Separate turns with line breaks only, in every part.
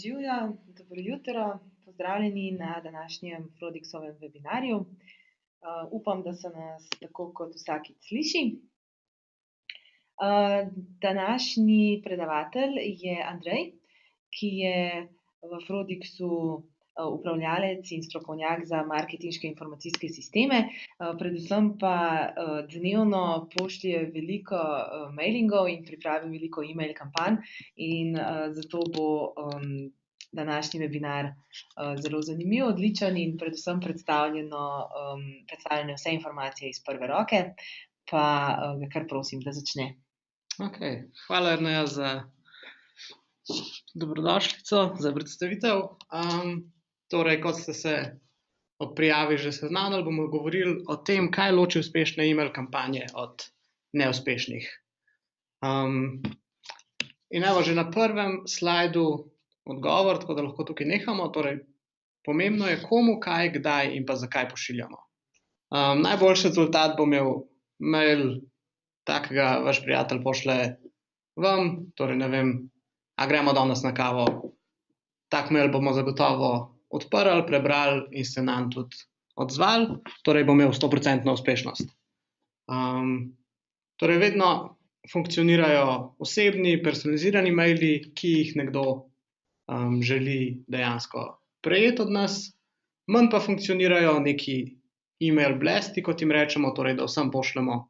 Živjo, dobro jutro, pozdravljeni na današnjem Prodixovem webinarju. Upam, da se nas tako kot vsakič sliši. Današnji predavatelj je Andrej, ki je v Prodixu upravljalec in strokovnjak za marketinške informacijske sisteme, predvsem pa dnevno pošlje veliko mailingov in pripravi veliko e-mail kampanj in zato bo današnji webinar zelo zanimiv, odličen in predvsem predstavljene vse informacije iz prve roke, pa ga kar prosim, da začne.
Okay. Hvala, Erneja, za dobrodošlico, za predstavitev. Torej, kot ste se ob prijavi že seznanili, bomo govorili o tem, kaj loči uspešne e-mail kampanje od neuspešnih. In evo, že na prvem slajdu odgovor, tako da lahko tukaj nehamo. Torej, pomembno je komu, kaj, kdaj in pa zakaj pošiljamo. Najboljši rezultat bo imel mail, takega vaš prijatelj pošle vam, torej ne vem, a gremo danes na kavo. Tak mail bomo zagotovo odprli, prebrali in se nam tudi odzvali, torej bo imel 100% uspešnost. Torej, vedno funkcionirajo osebni, personalizirani maili, ki jih nekdo želi dejansko prejeti od nas, manj pa funkcionirajo neki e-mail blesti, kot jim rečemo, torej da vsem pošljemo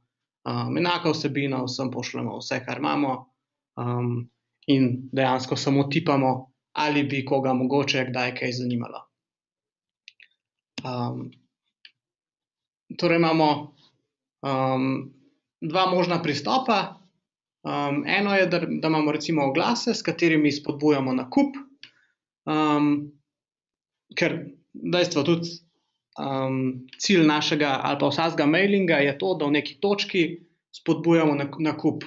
enaka vsebina, vsem pošljemo vse, kar imamo, in dejansko samo tipamo, ali bi koga mogoče kdaj kaj zanimalo. Torej imamo dva možna pristopa. Eno je, da imamo recimo oglase, s katerimi spodbujamo nakup, ker dejstvo tudi cilj našega ali pa vsakega mailinga je to, da v neki točki spodbujamo nakup.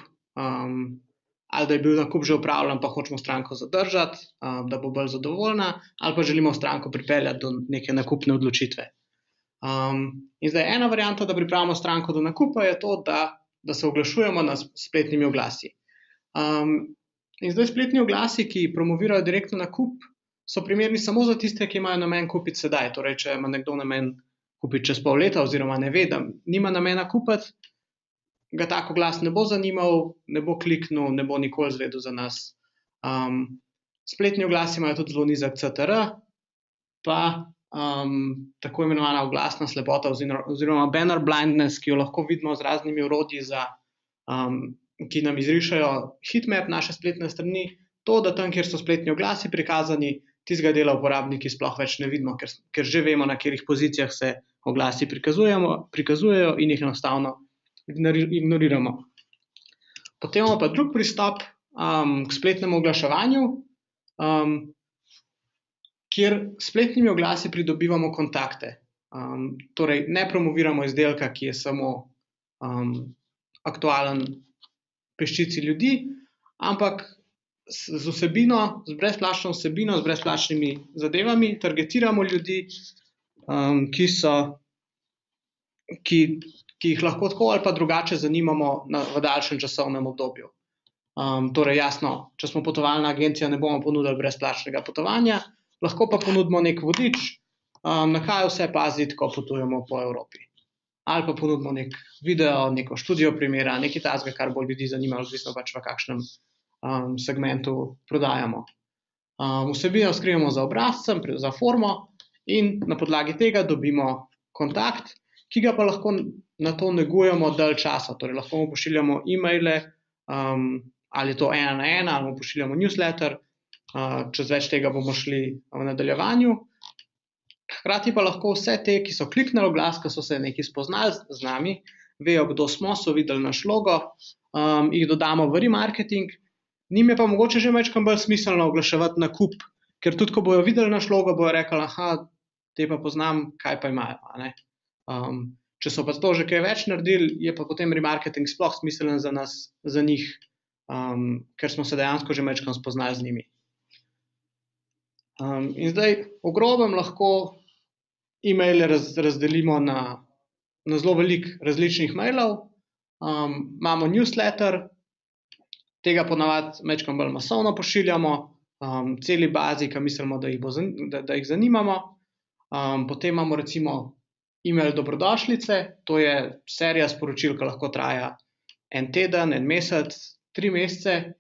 Ali da je bil nakup že opravljen, pa hočemo stranko zadržati, da bo bolj zadovoljna, ali pa želimo stranko pripeljati do neke nakupne odločitve. In zdaj ena varianta, da pripravimo stranko do nakupa, je to, da se oglašujemo na spletnimi oglasi. In zdaj spletni oglasi, ki promovirajo direktno nakup, so primerni samo za tiste, ki imajo namen kupiti sedaj. Torej, če ima nekdo namen kupiti čez pol leta oziroma ne ve, da nima namena kupiti, ga tak oglas ne bo zanimal, ne bo kliknil, ne bo nikoli izvedel za nas. Spletni oglasi imajo tudi zelo nizek CTR, pa tako imenovana oglasna slepota oziroma banner blindness, ki jo lahko vidimo z raznimi orodji, ki nam izrišejo heatmap naše spletne strani, to, da tam, kjer so spletni oglasi prikazani, tistega dela uporabniki sploh več ne vidimo, ker že vemo, na katerih pozicijah se oglasi prikazujejo in jih enostavno ignoriramo. Potem imamo pa drug pristop k spletnemu oglaševanju, kjer s spletnimi oglasi pridobivamo kontakte. Torej, ne promoviramo izdelka, ki je samo aktualen peščici ljudi, ampak z vsebino, z brezplačno vsebino, z brezplačnimi zadevami targetiramo ljudi, ki jih lahko tako ali pa drugače zanimamo v daljšem časovnem obdobju. Torej, jasno, če smo potovalna agencija, ne bomo ponudili brezplačnega potovanja, lahko pa ponudimo nek vodič, na kaj vse paziti, ko potujemo po Evropi. Ali pa ponudimo nek video, neko študijo primera, nekaj takega, kar bo ljudi zanimalo, odvisno pač v kakšnem segmentu prodajamo. Vsebino skrivamo za obrazcem, za formo in na podlagi tega dobimo kontakt, ki ga pa lahko na to negujemo dalj časa. Torej, lahko mu pošiljamo e-maile, ali je to 1 na 1, ali mu pošiljamo newsletter, čez več tega bomo šli v nadaljevanju. Hkrati pa lahko vse te, ki so kliknili oglas, ki so se nekaj spoznali z nami, vejo, kdo smo, so videli naš logo, jih dodamo v remarketing, njim je pa mogoče že večkrat bolj smiselno oglaševati nakup, ker tudi, ko bojo videli naš logo, bojo rekli, te pa poznam, kaj pa imajo, a ne. Če so pa to že kaj več naredili, je pa potem remarketing sploh smiselen za nas, za njih, ker smo se dejansko že večkrat spoznali z njimi. In zdaj v grobem lahko e-maile razdelimo na zelo veliko različnih mailov. Imamo newsletter, tega ponavadi večkrat bolj masovno pošiljamo, celi bazi, ki mislimo, da jih zanimamo. Potem imamo recimo e-mail dobrodošlice, to je serija sporočil, ki lahko traja en teden, en mesec, 3 mesece,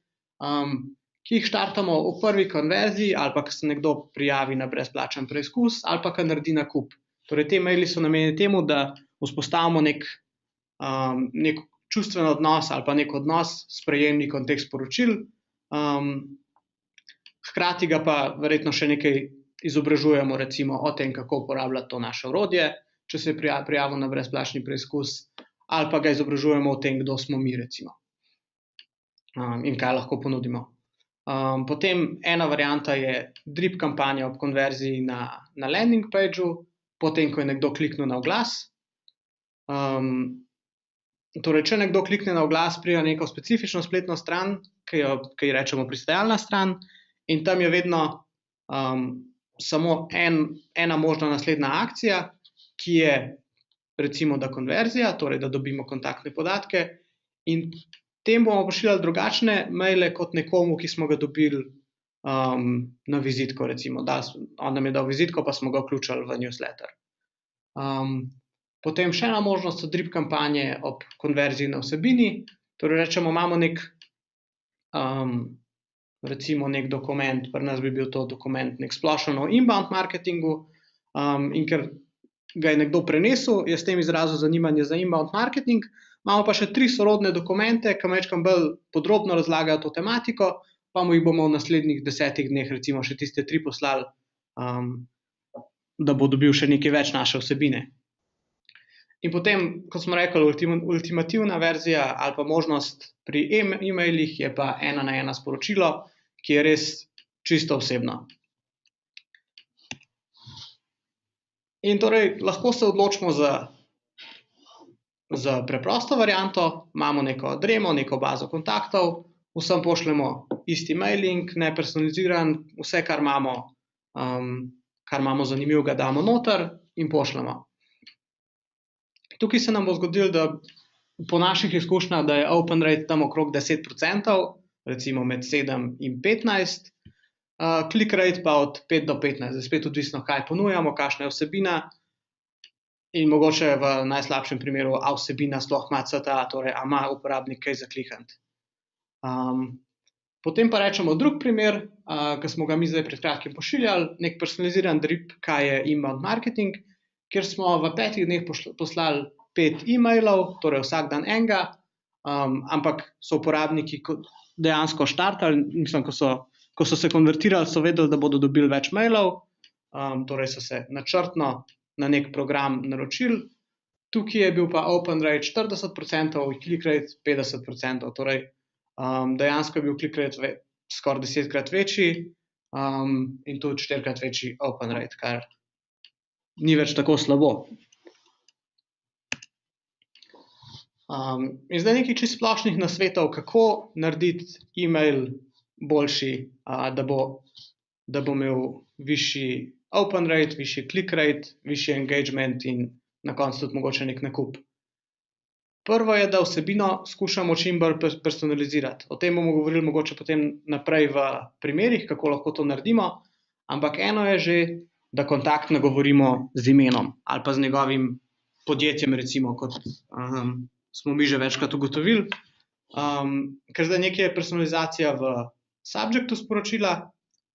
ki jih štartamo v prvi konverziji ali pa, ko se nekdo prijavi na brezplačen preizkus ali pa, ko naredi nakup. Torej, te maili so namenjeni temu, da vzpostavimo nek čustven odnos ali pa nek odnos s prejemnikom teh sporočil. Hkrati ga pa verjetno še nekaj izobražujemo, recimo o tem, kako uporabljati to naše orodje, če se je prijavil na brezplačni preizkus, ali pa ga izobražujemo o tem, kdo smo mi, recimo, in kaj lahko ponudimo. Potem ena varianta je drip kampanja ob konverziji na landing pageu, potem, ko je nekdo kliknil na oglas. Torej, če nekdo klikne na oglas, pride na neko specifično spletno stran, ki ji rečemo pristajalna stran, in tam je vedno samo ena možna naslednja akcija, ki je recimo da konverzija, torej da dobimo kontaktne podatke, in tem bomo pošiljali drugačne maile kot nekomu, ki smo ga dobili na vizitko, recimo. On nam je dal vizitko, pa smo ga vključili v newsletter. Potem še ena možnost so drip kampanje ob konverziji na vsebini. Torej rečemo, imamo recimo nek dokument, pri nas bi bil to dokument nek splošen o inbound marketingu, in ker ga je nekdo prenesel, je s tem izrazil zanimanje za inbound marketing. Imamo pa še 3 sorodne dokumente, ki majčkeno bolj podrobno razlagajo to tematiko, pa mu jih bomo v naslednjih 10 dneh recimo še tiste 3 poslali, da bo dobil še nekaj več naše vsebine. In potem, kot smo rekli, ultimativna verzija ali pa možnost pri e-mailih je pa 1-na-1 sporočilo, ki je res čisto osebno. In torej lahko se odločimo za preprosto varianto, imamo neko adremo, neko bazo kontaktov, vsem pošljemo isti mailing, nepersonaliziran, vse, kar imamo zanimivega, damo noter in pošljemo. Tukaj se nam bo zgodilo, da po naših izkušnjah, da je open rate tam okrog 10%, recimo med 7 in 15%, click rate pa od 5 do 15%, zdaj spet odvisno, kaj ponujamo, kakšna je vsebina in mogoče v najslabšem primeru, a vsebina sploh ima CTA, torej a ima uporabnik kaj za klikniti. Potem pa rečemo drug primer, ki smo ga mi zdaj pred kratkim pošiljali, nek personaliziran drip, kaj je inbound marketing, kjer smo v 5 dneh poslali 5 e-mailov, torej vsak dan enega, ampak so uporabniki dejansko štartali, mislim, ko so se konvertirali, so vedeli, da bodo dobili več mailov, torej so se načrtno na nek program naročili. Tukaj je bil pa open rate 40%, click rate 50%, torej dejansko je bil click rate skoraj 10-krat večji in tudi 4-krat večji open rate, kar ni več tako slabo. In zdaj nekaj čisto splošnih nasvetov, kako narediti e-mail boljši, da bo imel višji open rate, višji click rate, višji engagement in na koncu tudi mogoče nek nakup. Prvo je, da vsebino skušamo čim bolj personalizirati. O tem bomo govorili mogoče potem naprej v primerih, kako lahko to naredimo, ampak eno je že, da kontakt nagovorimo z imenom ali pa z njegovim podjetjem, recimo, kot smo mi že večkrat ugotovili. Ker zdaj nekaj je personalizacija v subjektu sporočila,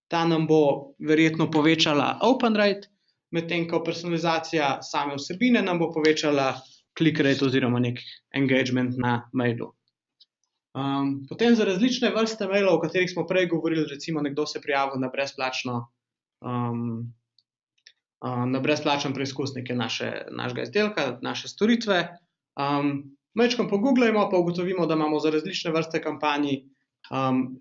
ta nam bo verjetno povečala open rate, medtem ko personalizacija same vsebine nam bo povečala click rate oziroma nek engagement na mailu. Potem za različne vrste mailov, o katerih smo prej govorili, recimo nekdo se prijavil na brezplačen preizkus neke našega izdelka, naše storitve. Majčkeno pogooglajmo, pa ugotovimo, da imamo za različne vrste kampanj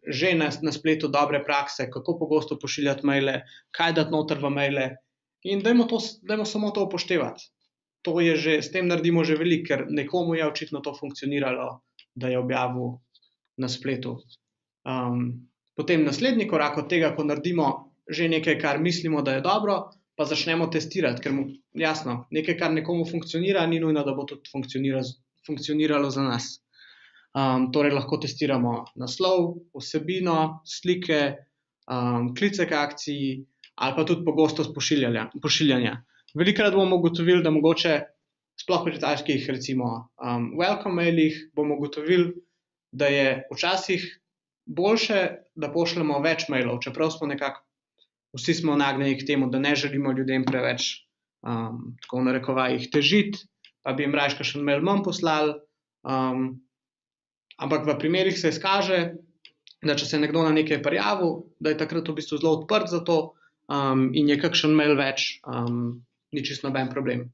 že na spletu dobre prakse, kako pogosto pošiljati maile, kaj dati noter v maile, in dajmo samo to upoštevati. S tem naredimo že veliko, ker nekomu je očitno to funkcioniralo, da je objavil na spletu. Potem naslednji korak od tega, ko naredimo že nekaj, kar mislimo, da je dobro, pa začnemo testirati, ker jasno, nekaj, kar nekomu funkcionira, ni nujno, da bo tudi funkcioniralo za nas. Torej lahko testiramo naslov, vsebino, slike, klice k akciji ali pa tudi pogostost pošiljanja. Velikokrat bomo ugotovili, da mogoče sploh pri takih recimo welcome mailih bomo ugotovili, da je včasih boljše, da pošljemo več mailov, čeprav smo nekako vsi smo nagnjeni k temu, da ne želimo ljudem preveč tako v narekovajih težiti, pa bi jim raje kakšen mail manj poslali. Ampak v primerih se izkaže, da če se je nekdo na nekaj prijavil, da je takrat v bistvu zelo odprt za to in je kakšen mail več, ni čisto noben problem.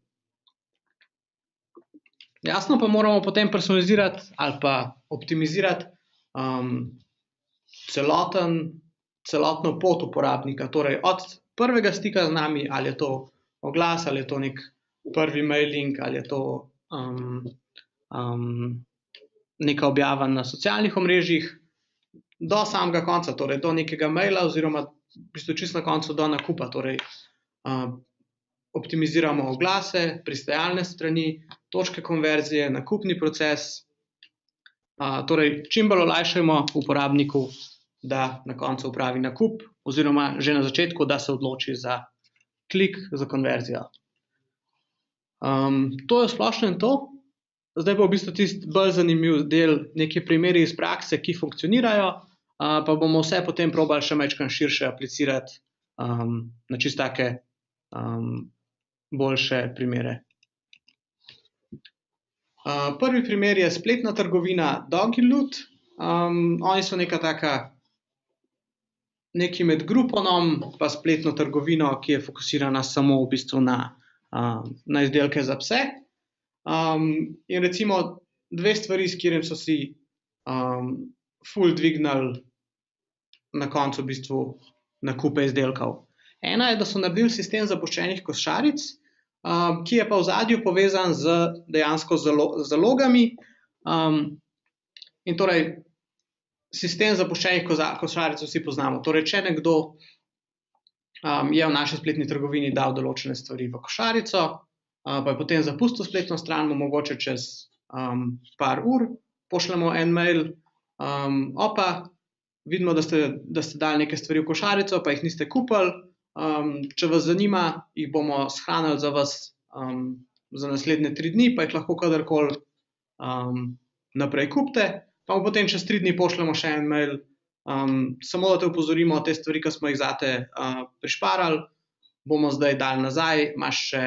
Jasno pa moramo potem personalizirati ali pa optimizirati celotno pot uporabnika, torej od prvega stika z nami, ali je to oglas, ali je to nek prvi mailing, ali je to neka objava na socialnih omrežjih, do samega konca, torej do nekega maila oziroma v bistvu čisto na koncu do nakupa, torej optimiziramo oglase, pristajalne strani, točke konverzije, nakupni proces, torej čim bolj olajšajmo uporabniku, da na koncu opravi nakup oziroma že na začetku, da se odloči za klik za konverzijo. To je v splošnem to. Zdaj pa v bistvu tisti bolj zanimiv del, neki primeri iz prakse, ki funkcionirajo, pa bomo vse potem probali še majčkeno širše aplicirati na čisto take boljše primere. Prvi primer je spletna trgovina Doggyloot. Oni so neka taka nekaj med Grouponom pa spletno trgovino, ki je fokusirana samo v bistvu na izdelke za pse. In recimo dve stvari, s katerim so si ful dvignili na koncu v bistvu nakupe izdelkov. Ena je, da so naredili sistem zapuščenih košaric, ki je pa v ozadju povezan z dejansko zalogami. In torej sistem zapuščenih košaric vsi poznamo. Torej, če nekdo je v naši spletni trgovini dal določene stvari v košarico, pa je potem zapustil spletno stran, mu mogoče čez par ur pošljemo en mail, opa, vidimo, da ste dali neke stvari v košarico, pa jih niste kupili. Če vas zanima, jih bomo shranili za vas za naslednje 3 dni, pa jih lahko kadarkoli naprej kupite. Pa mu potem čez 3 dni pošljemo še en mail, samo da te opozorimo, te stvari, ki smo jih zate prišparali, bomo zdaj dali nazaj, imaš še,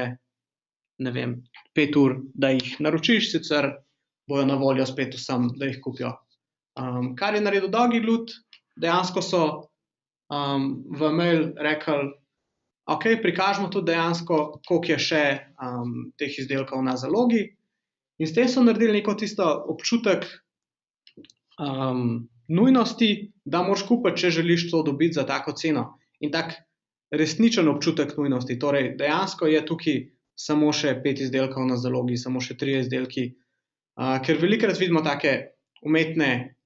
ne vem, 5 ur, da jih naročiš, sicer bojo na voljo spet vsem, da jih kupijo. Kar je naredil Doggyloot, dejansko so v mail rekli, ok, prikažemo tudi dejansko, koliko je še teh izdelkov na zalogi. In s tem so naredili neko tisto občutek nujnosti, da moraš kupiti, če želiš to dobiti za tako ceno. In tak resničen občutek nujnosti. Torej, dejansko je tukaj samo še 5 izdelkov na zalogi, samo še 3 izdelki. Ker velikokrat vidimo take umetne,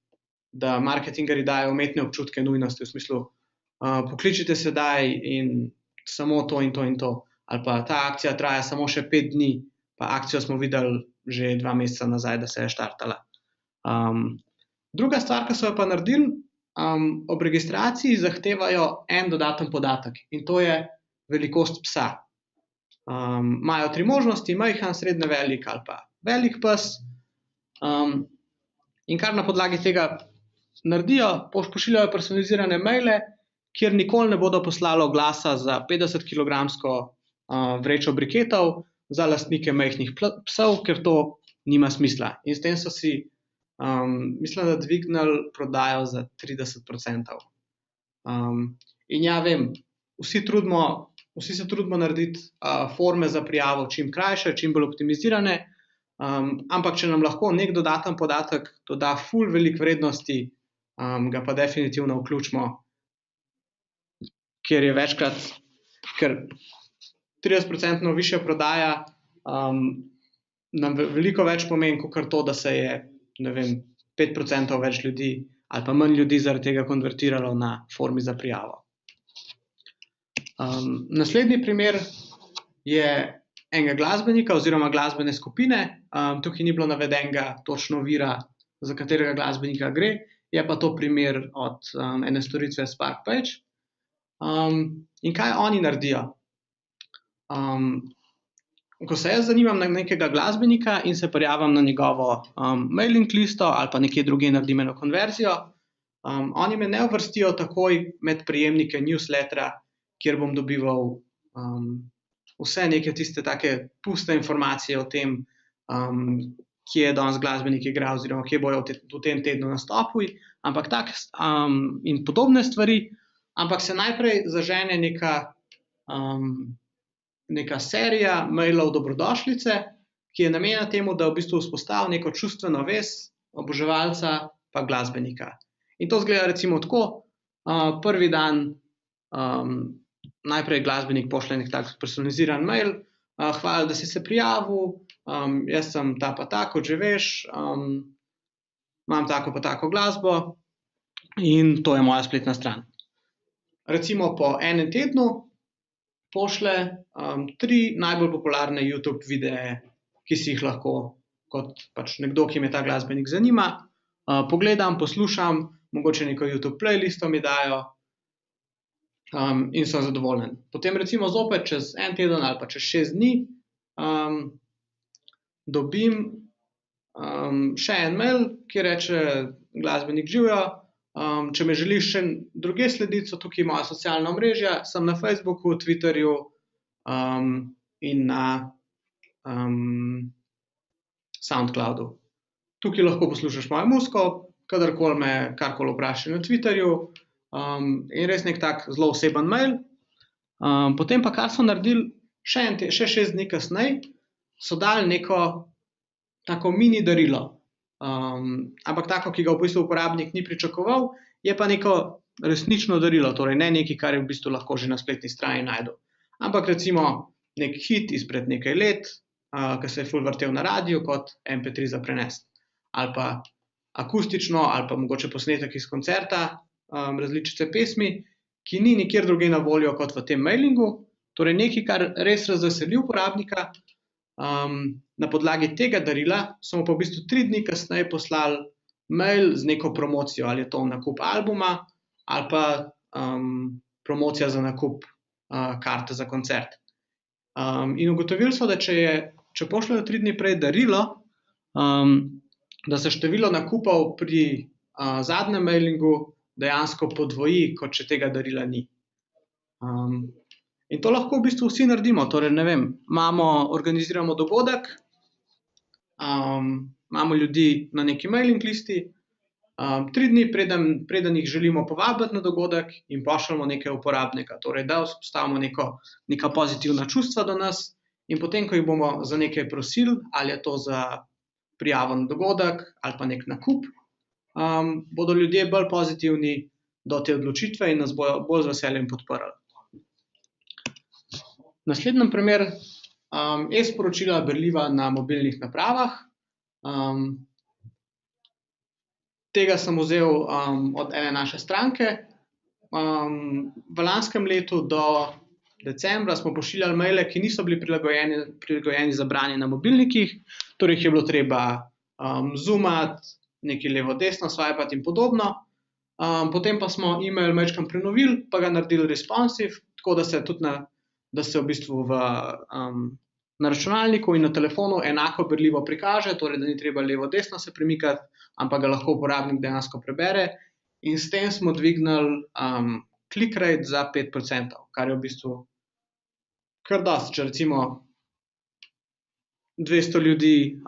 da marketingerji dajo umetne občutke nujnosti, v smislu, pokličite sedaj in samo to in to in to. Ali pa ta akcija traja samo še 5 dni, pa akcijo smo videli že 2 meseca nazaj, da se je štartala. Druga stvar, ki so jo pa naredili, ob registraciji zahtevajo en dodaten podatek in to je velikost psa. Imajo 3 možnosti, majhen, srednje velik ali pa velik pes. In kar na podlagi tega naredijo, pošiljajo personalizirane maile, kjer nikoli ne bodo poslali oglasa za 50-kilogramsko vrečo briketov za lastnike majhnih psov, ker to nima smisla. In s tem so si, mislim, da dvignili prodajo za 30%. In ja, vem, vsi se trudimo narediti forme za prijavo čim krajše, čim bolj optimizirane, ampak če nam lahko nek dodaten podatek doda ful veliko vrednosti, ga pa definitivno vključimo, ker je večkrat, ker 30% višja prodaja nam veliko več pomeni, kot to, da se je, ne vem, 5% več ljudi ali pa manj ljudi zaradi tega konvertiralo na formi za prijavo. Naslednji primer je enega glasbenika oziroma glasbene skupine. Tukaj ni bilo navedenega točno vira, za katerega glasbenika gre, je pa to primer od ene storitve SparkPage. In kaj oni naredijo? Ko se jaz zanimam na nekega glasbenika in se prijavim na njegovo mailing listo ali pa nekje drugje naredim eno konverzijo, oni me ne uvrstijo takoj med prejemnike newslettera, kjer bom dobival vse neke tiste take puste informacije o tem, kje je danes glasbenik igral oziroma kje bojo v tem tednu nastopili, ampak in podobne stvari, ampak se najprej zažene neka serija mailov dobrodošlice, ki je namenjena temu, da v bistvu vzpostavi neko čustveno vez oboževalca pa glasbenika. In to izgleda recimo tako, prvi dan najprej glasbenik pošlje nek tak personaliziran mail, hvala, da si se prijavil, jaz sem ta pa ta, kot že veš, imam tako pa tako glasbo in to je moja spletna stran. Recimo po enem tednu pošlje 3 najbolj popularne YouTube videe, ki si jih lahko kot pač nekdo, ki me ta glasbenik zanima, pogledam, poslušam, mogoče neko YouTube playlisto mi dajo in sem zadovoljen. Potem recimo zopet čez en teden ali pa čez 6 dni dobim še en mail, ki reče glasbenik živjo, če me želiš še drugje slediti, so tukaj moja socialna omrežja, sem na Facebooku, Twitterju in na Soundcloudu. Tukaj lahko poslušaš mojo muziko, kadarkoli me karkoli vprašaš na Twitterju, in res nek tak zelo oseben mail. Potem pa kar so naredili še 6 dni kasneje, so dali neko tako mini darilo. Ampak tako, ki ga v bistvu uporabnik ni pričakoval, je pa neko resnično darilo, torej ne nekaj, kar je v bistvu lahko že na spletni strani najdel. Ampak recimo nek hit izpred nekaj let, ki se je ful vrtel na radiju kot MP3 za prenesti. Ali pa akustično, ali pa mogoče posnetek iz koncerta, različice pesmi, ki ni nikjer drugje na voljo kot v tem mailingu, torej nekaj, kar res razveseli uporabnika. Na podlagi tega darila so mu pa v bistvu 3 dni kasneje poslali mail z neko promocijo, ali je to nakup albuma ali pa promocija za nakup karte za koncert. In ugotovili so, da če pošljejo 3 dni prej darilo, da se število nakupov pri zadnjem mailingu dejansko podvoji, kot če tega darila ni. In to lahko v bistvu vsi naredimo, torej ne vem, organiziramo dogodek, imamo ljudi na neki mailing listi, 3 dni preden jih želimo povabiti na dogodek, in pošljemo nekaj uporabnika, torej da vzpostavimo neka pozitivna čustva do nas, in potem, ko jih bomo za nekaj prosili, ali je to za prijavo na dogodek ali pa nek nakup, bodo ljudje bolj pozitivni do te odločitve in nas bojo bolj z veseljem podprli. Naslednji primer, e-sporočila berljiva na mobilnih napravah. Tega sem vzel od ene naše stranke. V lanskem letu do decembra smo pošiljali maile, ki niso bili prilagojeni za branje na mobilnikih, torej jih je bilo treba zoomati, nekaj levo-desno swipati in podobno. Potem pa smo e-mail majčkeno prenovili, pa ga naredili responsive, tako da se v bistvu na računalniku in na telefonu enako berljivo prikaže, torej da ni treba levo-desno se premikati, ampak ga lahko uporabnik dejansko prebere, in s tem smo dvignili click rate za 5%, kar je v bistvu kar dosti. Če recimo 200 ljudi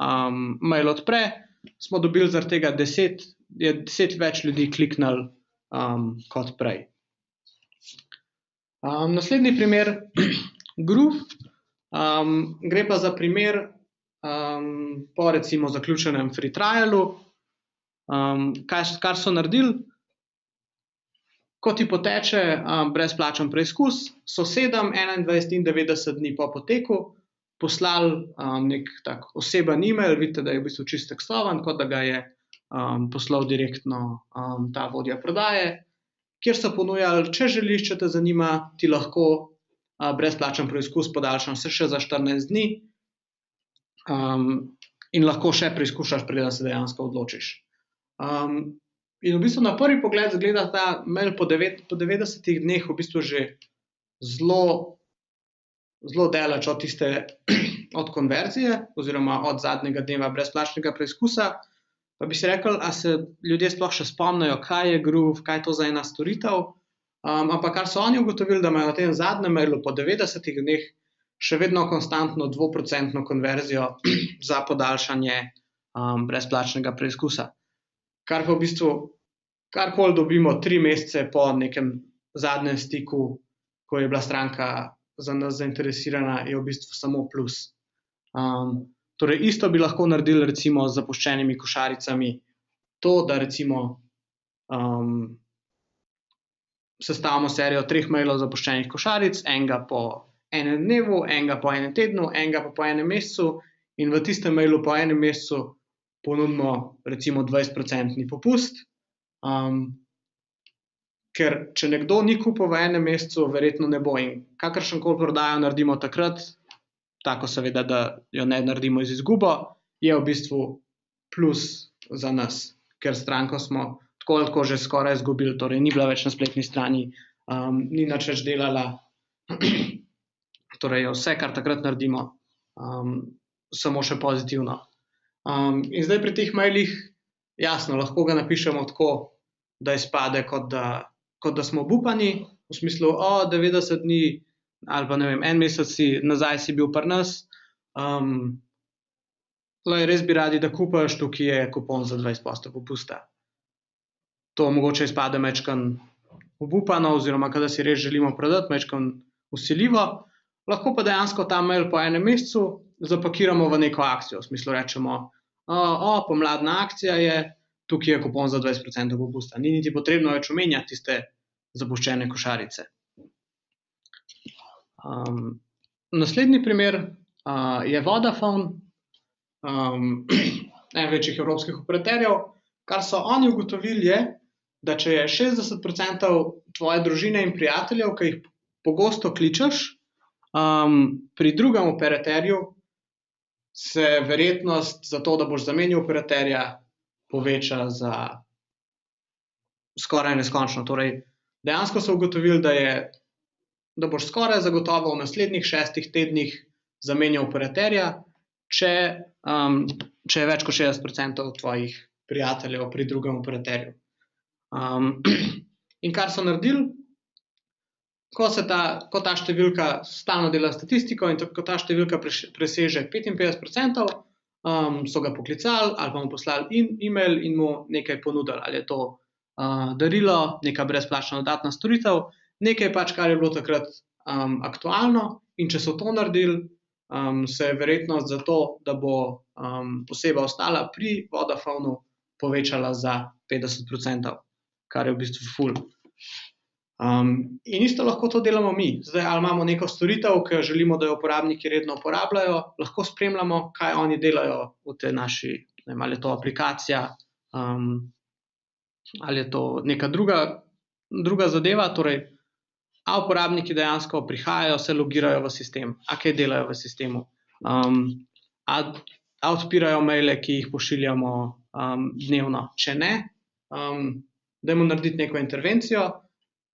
mail odpre, smo dobili zaradi tega 10 več ljudi kliknili kot prej. Naslednji primer, Groove, gre pa za primer po recimo zaključenem free trialu, kar so naredili, ko ti poteče brezplačen preizkus, so 7, 21 in 90 dni po poteku poslali nek tak oseben e-mail, vidite, da je v bistvu čisto tekstovan, kot da ga je poslal direktno ta vodja prodaje, kjer so ponujali, če želiš, če te zanima, ti lahko brezplačen preizkus podaljšam se še za 14 dni in lahko še preizkušaš, preden se dejansko odločiš. In v bistvu na prvi pogled zgleda ta mail po 90 dneh v bistvu že zelo, zelo daleč od tiste, od konverzije oziroma od zadnjega dneva brezplačnega preizkusa. Pa bi si rekli, a se ljudje sploh še spomnijo, kaj je Groove, kaj je to za ena storitev. Ampak kar so oni ugotovili, da imajo na tem zadnjem mailu po 90 dneh še vedno konstantno 2% konverzijo za podaljšanje brezplačnega preizkusa. Kar pa v bistvu, karkoli dobimo 3 mesece po nekem zadnjem stiku, ko je bila stranka za nas zainteresirana, je v bistvu samo plus. Torej, isto bi lahko naredili recimo z zapuščenimi košaricami. To, da recimo sestavimo serijo 3 mailov zapuščenih košaric, enega po enem dnevu, enega po enem tednu, enega pa po enem mesecu, in v tistem mailu po enem mesecu ponudimo recimo 20% popust. Ker če nekdo ni kupil v enem mesecu, verjetno ne bo, in kakršenkoli prodajo naredimo takrat, tako seveda, da jo ne naredimo z izgubo, je v bistvu plus za nas, ker stranko smo tako ali tako že skoraj izgubili, torej ni bila več na spletni strani, ni nič več delala, torej je vse, kar takrat naredimo, samo še pozitivno. In zdaj pri teh mailih, jasno, lahko ga napišemo tako, da izpade, kot da smo obupani, v smislu, 90 dni ali pa ne vem, en mesec nazaj si bil pri nas, res bi radi, da kupaš, tukaj je kupon za 20% popusta. To mogoče izpade majčkeno obupano oziroma kada si res želimo prodati, majčkeno vsiljivo, lahko pa dejansko ta mail po enem mesecu zapakiramo v neko akcijo, v smislu rečemo, pomladna akcija je, tukaj je kupon za 20% popusta. Ni niti potrebno več omenjati tiste zapuščene košarice. Naslednji primer je Vodafone, eden večjih evropskih operaterjev. Kar so oni ugotovili je, da če je 60% tvoje družine in prijateljev, ki jih pogosto kličeš, pri drugem operaterju, se verjetnost za to, da boš zamenjal operaterja, poveča za skoraj neskončno. Torej, dejansko so ugotovili, da boš skoraj zagotovo v naslednjih 6 tednih zamenjal operaterja, če je več kot 60% tvojih prijateljev pri drugem operaterju. In kar so naredili, ko ta številka stalno dela statistiko in ko ta številka preseže 55%, so ga poklicali ali pa mu poslali e-mail in mu nekaj ponudili. Ali je to darilo, neka brezplačna dodatna storitev, nekaj pač, kar je bilo takrat aktualno, in če so to naredili, se je verjetnost za to, da bo oseba ostala pri Vodafonu, povečala za 50%, kar je v bistvu ful. In isto lahko to delamo mi. Zdaj, ali imamo neko storitev, ki jo želimo, da jo uporabniki redno uporabljajo, lahko spremljamo, kaj oni delajo v tej naši, ne vem, ali je to aplikacija, ali je to neka druga zadeva, torej, a uporabniki dejansko prihajajo, se logirajo v sistem, a kaj delajo v sistemu, a odpirajo maile, ki jih pošiljamo dnevno. Če ne, dajmo narediti neko intervencijo,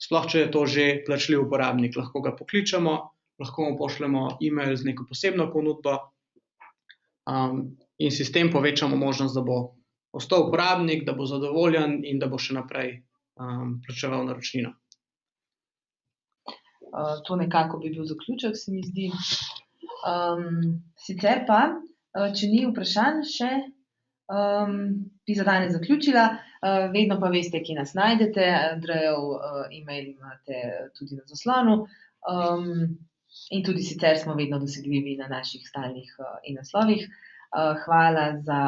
sploh če je to že plačljiv uporabnik, lahko ga pokličemo, lahko mu pošljemo e-mail z neko posebno ponudbo, in s tem povečamo možnost, da bo ostal uporabnik, da bo zadovoljen in da bo še naprej plačeval naročnino.
To nekako bi bil zaključek, se mi zdi. Sicer pa, če ni vprašanj še, bi za danes zaključila. Vedno pa veste, kje nas najdete. Andrejev e-mail imate tudi na zaslonu. In tudi sicer smo vedno dosegljivi na naših stalnih e-naslovih. Hvala za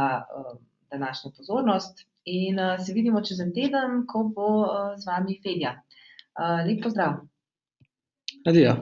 današnjo pozornost in se vidimo čez en teden, ko bo z vami Fedja. Lep pozdrav.
Adijo.